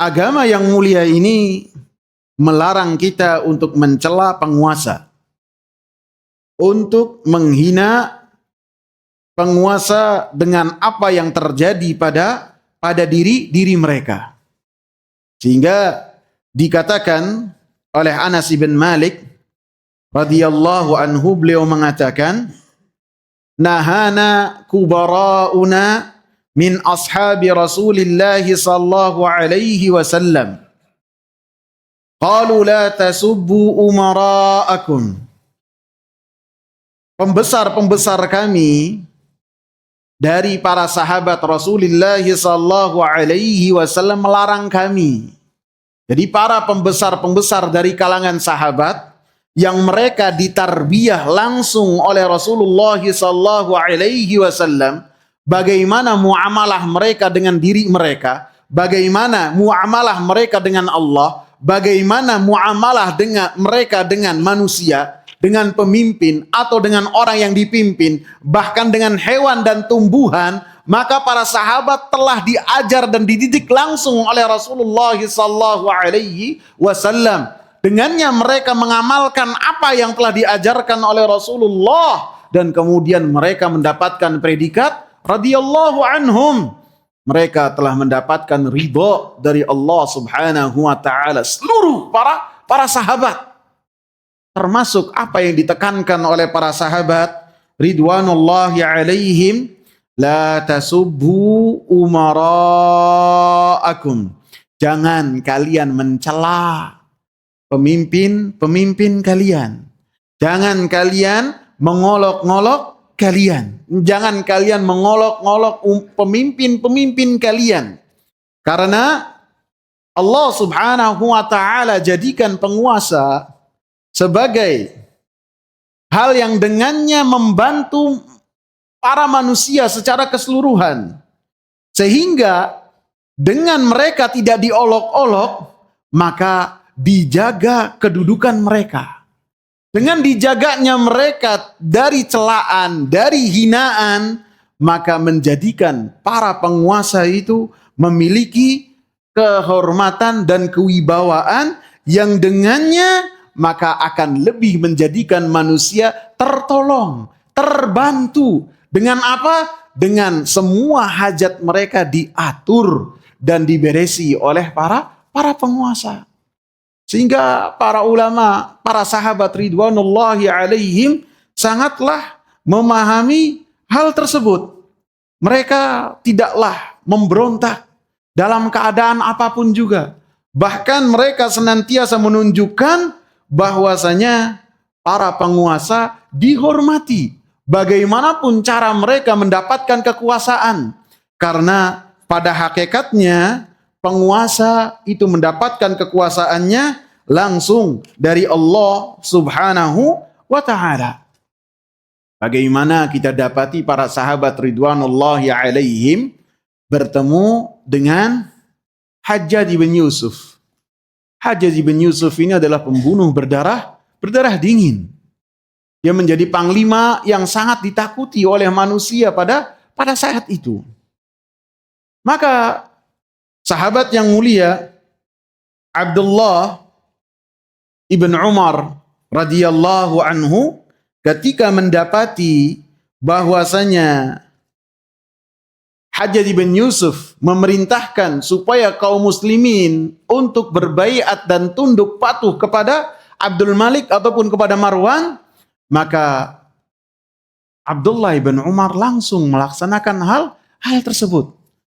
agama yang mulia ini melarang kita untuk mencela penguasa, untuk menghina penguasa dengan apa yang terjadi pada diri mereka. Sehingga dikatakan oleh Anas bin Malik radhiyallahu anhu, beliau mengatakan, nahana kubara'una min ashabi Rasulillah sallallahu alaihi wasallam. Qalu la tasubbu umara'akum. Pembesar-pembesar kami dari para sahabat Rasulullah sallallahu alaihi wasallam melarang kami. Jadi para pembesar-pembesar dari kalangan sahabat yang mereka ditarbiyah langsung oleh Rasulullah sallallahu alaihi wasallam, bagaimana muamalah mereka dengan diri mereka, bagaimana muamalah mereka dengan Allah, bagaimana muamalah dengan mereka dengan manusia, dengan pemimpin atau dengan orang yang dipimpin, bahkan dengan hewan dan tumbuhan, maka para sahabat telah diajar dan dididik langsung oleh Rasulullah sallallahu alaihi wasallam. Dengannya mereka mengamalkan apa yang telah diajarkan oleh Rasulullah dan kemudian mereka mendapatkan predikat radhiyallahu anhum. Mereka telah mendapatkan ridha dari Allah Subhanahu wa taala. Seluruh para sahabat, termasuk apa yang ditekankan oleh para sahabat ridwanullahi alaihim, la tasubbu umara'akum. Jangan kalian mencela pemimpin kalian. Jangan kalian mengolok-ngolok kalian. Jangan kalian mengolok-ngolok pemimpin kalian. Karena Allah Subhanahu wa taala jadikan penguasa sebagai hal yang dengannya membantu para manusia secara keseluruhan. Sehingga dengan mereka tidak diolok-olok, maka dijaga kedudukan mereka. Dengan dijaganya mereka dari celaan, dari hinaan, maka menjadikan para penguasa itu memiliki kehormatan dan kewibawaan yang dengannya maka akan lebih menjadikan manusia tertolong, terbantu. Dengan apa? Dengan semua hajat mereka diatur dan diberesi oleh para penguasa. Sehingga para ulama, para sahabat ridwanullahi alaihim sangatlah memahami hal tersebut. Mereka tidaklah memberontak dalam keadaan apapun juga. Bahkan mereka senantiasa menunjukkan bahwasanya para penguasa dihormati bagaimanapun cara mereka mendapatkan kekuasaan. Karena pada hakikatnya penguasa itu mendapatkan kekuasaannya langsung dari Allah Subhanahu wa taala. Bagaimana kita dapati para sahabat ridwanullahi alaihim bertemu dengan Hajjaj bin Yusuf. Hajjaj bin Yusuf ini adalah pembunuh berdarah dingin. Dia menjadi panglima yang sangat ditakuti oleh manusia pada saat itu. Maka sahabat yang mulia Abdullah ibn Umar radhiyallahu anhu ketika mendapati bahwasanya Hajjaj bin Yusuf memerintahkan supaya kaum muslimin untuk berbaiat dan tunduk patuh kepada Abdul Malik ataupun kepada Marwan, maka Abdullah bin Umar langsung melaksanakan hal tersebut.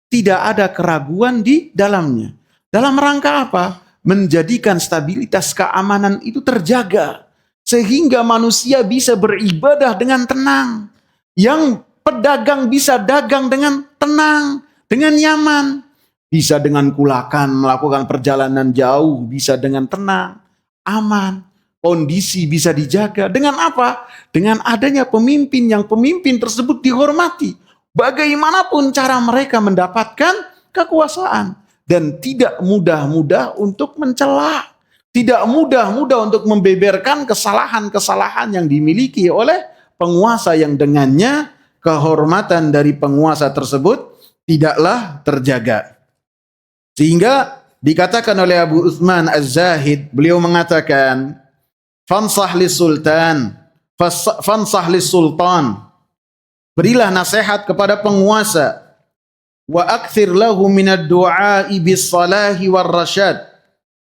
Tidak ada keraguan di dalamnya. Dalam rangka apa? Menjadikan stabilitas keamanan itu terjaga. Sehingga manusia bisa beribadah dengan tenang. Yang pedagang bisa dagang dengan tenang, dengan nyaman. Bisa dengan kulakan melakukan perjalanan jauh, bisa dengan tenang, aman. Kondisi bisa dijaga. Dengan apa? Dengan adanya pemimpin yang pemimpin tersebut dihormati. Bagaimanapun cara mereka mendapatkan kekuasaan. Dan tidak mudah-mudah untuk mencela. Tidak mudah-mudah untuk membeberkan kesalahan-kesalahan yang dimiliki oleh penguasa yang dengannya kehormatan dari penguasa tersebut tidaklah terjaga. Sehingga dikatakan oleh Abu Utsman Az-Zahid, beliau mengatakan, fansah lis sultan, fansah lis sultan. Berilah nasihat kepada penguasa. Wa akthir lahu minad du'a'i bis salahi war rasyad.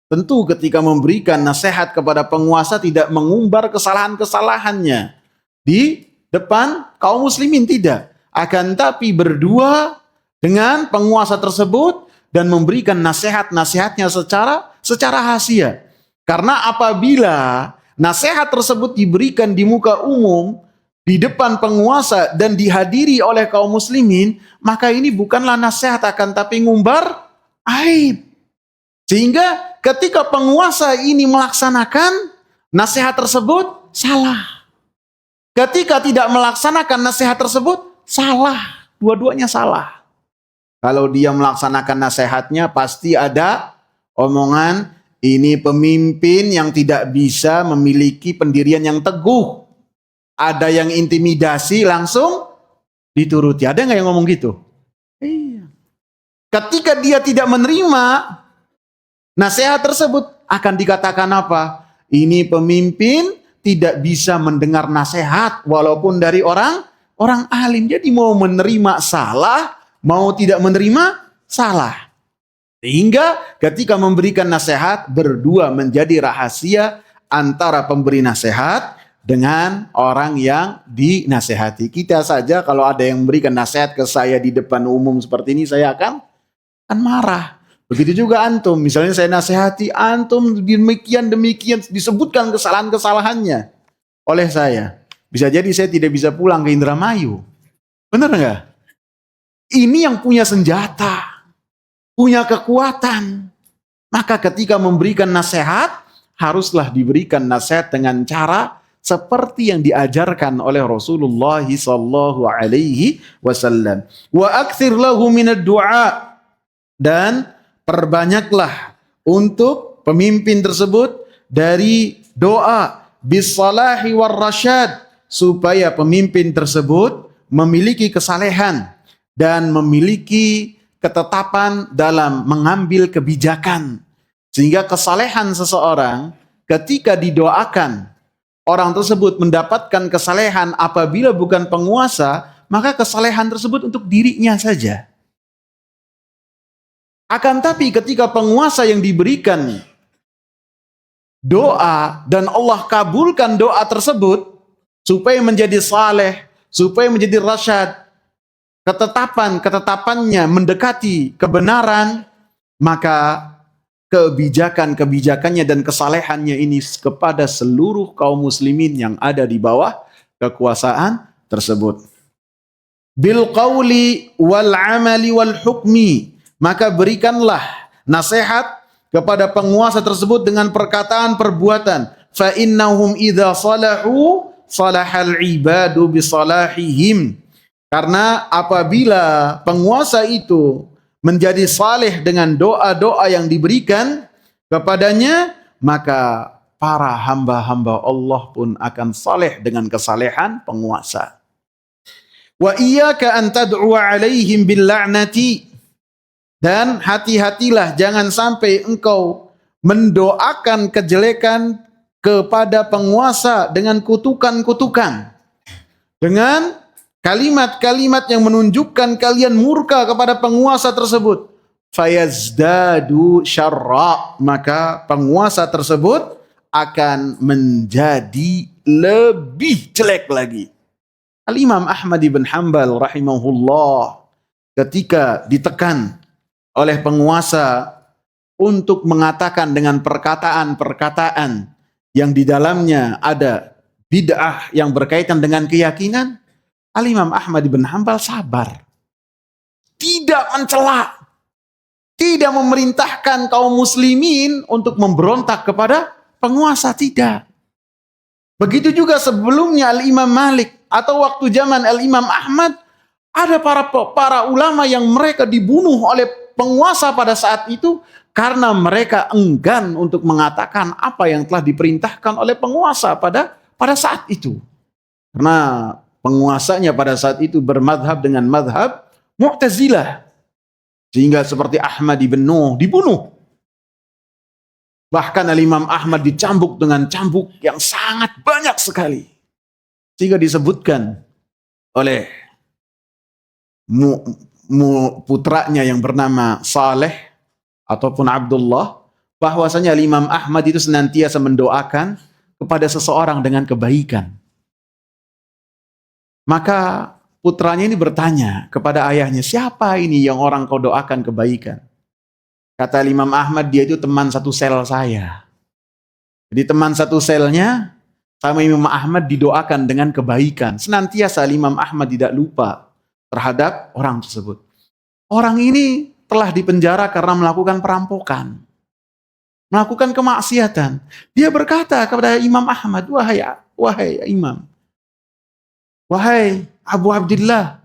Tentu ketika memberikan nasihat kepada penguasa tidak mengumbar kesalahan-kesalahannya di depan kaum muslimin, tidak. Akan tapi berdua dengan penguasa tersebut dan memberikan nasihat-nasihatnya secara rahasia. Karena apabila nasihat tersebut diberikan di muka umum, di depan penguasa dan dihadiri oleh kaum muslimin, maka ini bukanlah nasihat akan tapi ngumbar aib. Sehingga ketika penguasa ini melaksanakan nasihat tersebut, salah. Ketika tidak melaksanakan nasihat tersebut, salah. Dua-duanya salah. Kalau dia melaksanakan nasihatnya, pasti ada omongan, ini pemimpin yang tidak bisa memiliki pendirian yang teguh. Ada yang intimidasi langsung dituruti. Ada nggak yang ngomong gitu? Iya. Ketika dia tidak menerima nasihat tersebut, akan dikatakan apa? Ini pemimpin tidak bisa mendengar nasihat walaupun dari orang alim. Jadi mau menerima salah, mau tidak menerima salah. Sehingga ketika memberikan nasihat, berdua menjadi rahasia antara pemberi nasihat dengan orang yang dinasehati. Kita saja kalau ada yang memberikan nasihat ke saya di depan umum seperti ini, saya akan marah. Begitu juga antum, misalnya saya nasihati antum demikian disebutkan kesalahan-kesalahannya oleh saya. Bisa jadi saya tidak bisa pulang ke Indramayu. Benar nggak? Ini yang punya senjata, punya kekuatan. Maka ketika memberikan nasihat, haruslah diberikan nasihat dengan cara seperti yang diajarkan oleh Rasulullah sallallahu alaihi wasallam. Wa aktsir lahu minad du'a, dan perbanyaklah untuk pemimpin tersebut dari doa bis-salahi war rasyad, supaya pemimpin tersebut memiliki kesalehan dan memiliki ketetapan dalam mengambil kebijakan. Sehingga kesalehan seseorang ketika didoakan, orang tersebut mendapatkan kesalehan apabila bukan penguasa, maka kesalehan tersebut untuk dirinya saja. Akan tapi ketika penguasa yang diberikan doa dan Allah kabulkan doa tersebut supaya menjadi saleh, supaya menjadi rasyad, ketetapannya mendekati kebenaran, maka kebijakannya dan kesalehannya ini kepada seluruh kaum muslimin yang ada di bawah kekuasaan tersebut. Bil qawli wal amali wal hukmi, maka berikanlah nasihat kepada penguasa tersebut dengan perkataan perbuatan. Fa innahum idza salahu salahal ibadu bi salahihim. Karena apabila penguasa itu menjadi saleh dengan doa-doa yang diberikan kepadanya, maka para hamba-hamba Allah pun akan saleh dengan kesalehan penguasa. Wa iyyaka an tad'u 'alaihim bil la'nati, dan hati-hatilah jangan sampai engkau mendoakan kejelekan kepada penguasa dengan kutukan-kutukan, dengan kalimat-kalimat yang menunjukkan kalian murka kepada penguasa tersebut. Fayazdadu syarra, maka penguasa tersebut akan menjadi lebih jelek lagi. Al-Imam Ahmad ibn Hanbal rahimahullah ketika ditekan oleh penguasa untuk mengatakan dengan perkataan-perkataan yang di dalamnya ada bid'ah yang berkaitan dengan keyakinan, Al-Imam Ahmad bin Hanbal sabar. Tidak mencela, tidak memerintahkan kaum muslimin untuk memberontak kepada penguasa, tidak. Begitu juga sebelumnya Al-Imam Malik, atau waktu zaman Al-Imam Ahmad, ada para ulama yang mereka dibunuh oleh penguasa pada saat itu karena mereka enggan untuk mengatakan apa yang telah diperintahkan oleh penguasa pada saat itu. Karena penguasanya pada saat itu bermadhab dengan madhab Mu'tazilah. Sehingga seperti Ahmad ibn Nuh dibunuh Bahkan Al-Imam Ahmad dicambuk dengan cambuk yang sangat banyak sekali. Sehingga disebutkan oleh putranya yang bernama Saleh ataupun Abdullah, bahwasanya Imam Ahmad itu senantiasa mendoakan kepada seseorang dengan kebaikan. Maka putranya ini bertanya kepada ayahnya, siapa ini yang orang kau doakan kebaikan? Kata Imam Ahmad, dia itu teman satu sel saya. Jadi teman satu selnya sama Imam Ahmad didoakan dengan kebaikan. Senantiasa Imam Ahmad tidak lupa terhadap orang tersebut. Orang ini telah dipenjara karena melakukan perampokan, melakukan kemaksiatan. Dia berkata kepada Imam Ahmad, wahai Imam, wahai Abu Abdillah,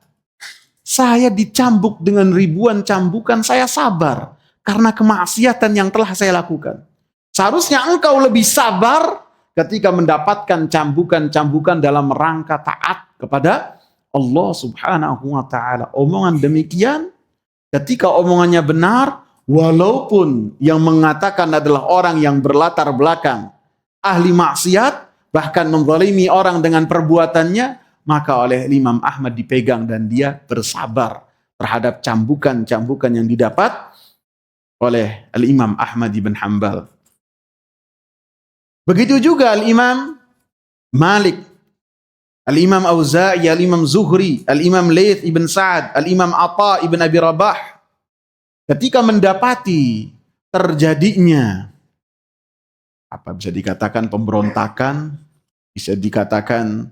saya dicambuk dengan ribuan cambukan, saya sabar karena kemaksiatan yang telah saya lakukan. Seharusnya engkau lebih sabar ketika mendapatkan cambukan-cambukan dalam rangka taat kepada Allah Subhanahu wa ta'ala. Omongan demikian, ketika omongannya benar, walaupun yang mengatakan adalah orang yang berlatar belakang ahli maksiat, bahkan menzalimi orang dengan perbuatannya, maka oleh Imam Ahmad dipegang dan dia bersabar terhadap cambukan-cambukan yang didapat oleh Al-Imam Ahmad ibn Hanbal. Begitu juga Al-Imam Malik, Al-Imam Auza'i, Al-Imam Zuhri, Al-Imam Laits ibn Sa'ad, Al-Imam Atha ibn Abi Rabah, ketika mendapati terjadinya bisa dikatakan pemberontakan, bisa dikatakan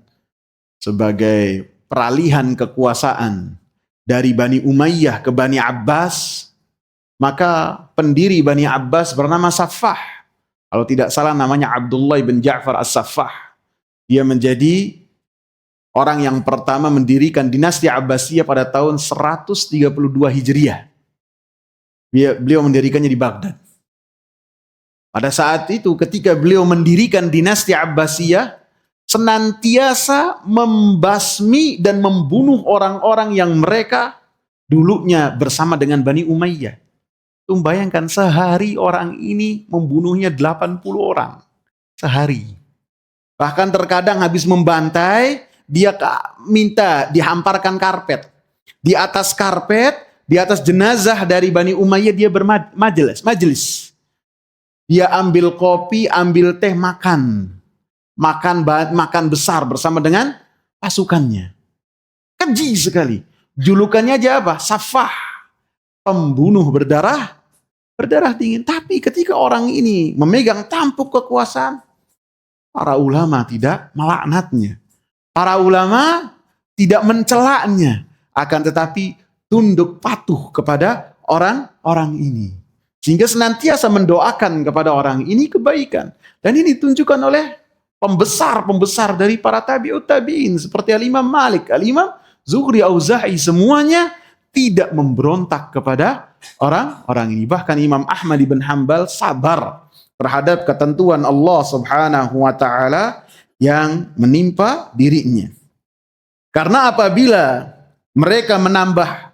sebagai peralihan kekuasaan dari Bani Umayyah ke Bani Abbas, maka pendiri Bani Abbas bernama Saffah. Kalau tidak salah namanya Abdullah bin Ja'far As-Saffah. Dia menjadi orang yang pertama mendirikan dinasti Abbasiyah pada tahun 132 Hijriah. Beliau mendirikannya di Baghdad. Pada saat itu ketika beliau mendirikan dinasti Abbasiyah, senantiasa membasmi dan membunuh orang-orang yang mereka dulunya bersama dengan Bani Umayyah. Bayangkan sehari orang ini membunuhnya 80 orang. Sehari. Bahkan terkadang habis membantai, dia minta dihamparkan karpet. Di atas karpet, di atas jenazah dari Bani Umayyah dia bermajelis. Dia ambil kopi, ambil teh, makan besar bersama dengan pasukannya. Keji sekali. Julukannya aja apa? Saffah. Pembunuh berdarah dingin. Tapi ketika orang ini memegang tampuk kekuasaan, para ulama tidak melaknatnya. Para ulama tidak mencelaknya. Akan tetapi tunduk patuh kepada orang-orang ini. Sehingga senantiasa mendoakan kepada orang ini kebaikan. Dan ini ditunjukkan oleh pembesar-pembesar dari para tabi'ut tabi'in. Seperti Al-Imam Malik, Al-Imam Zuhri, Auza'i, semuanya tidak memberontak kepada orang-orang ini. Bahkan Imam Ahmad ibn Hanbal sabar terhadap ketentuan Allah Subhanahu wa ta'ala yang menimpa dirinya. Karena apabila mereka menambah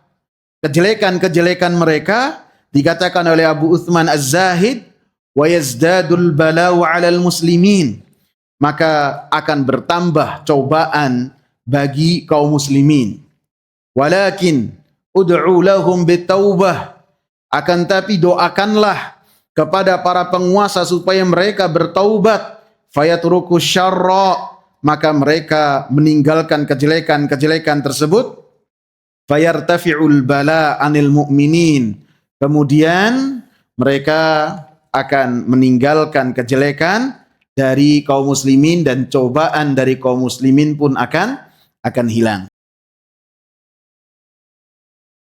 kejelekan-kejelekan mereka, dikatakan oleh Abu Uthman Az-Zahid, wa yazdadul bala'u 'alal muslimin, maka akan bertambah cobaan bagi kaum muslimin. Walakin ud'u lahum bitaubah, akan tapi doakanlah kepada para penguasa supaya mereka bertaubat, fayatruku syarra, maka mereka meninggalkan kejelekan-kejelekan tersebut, fayartafi'ul bala 'anil mu'minin, kemudian mereka akan meninggalkan kejelekan dari kaum muslimin dan cobaan dari kaum muslimin pun akan hilang.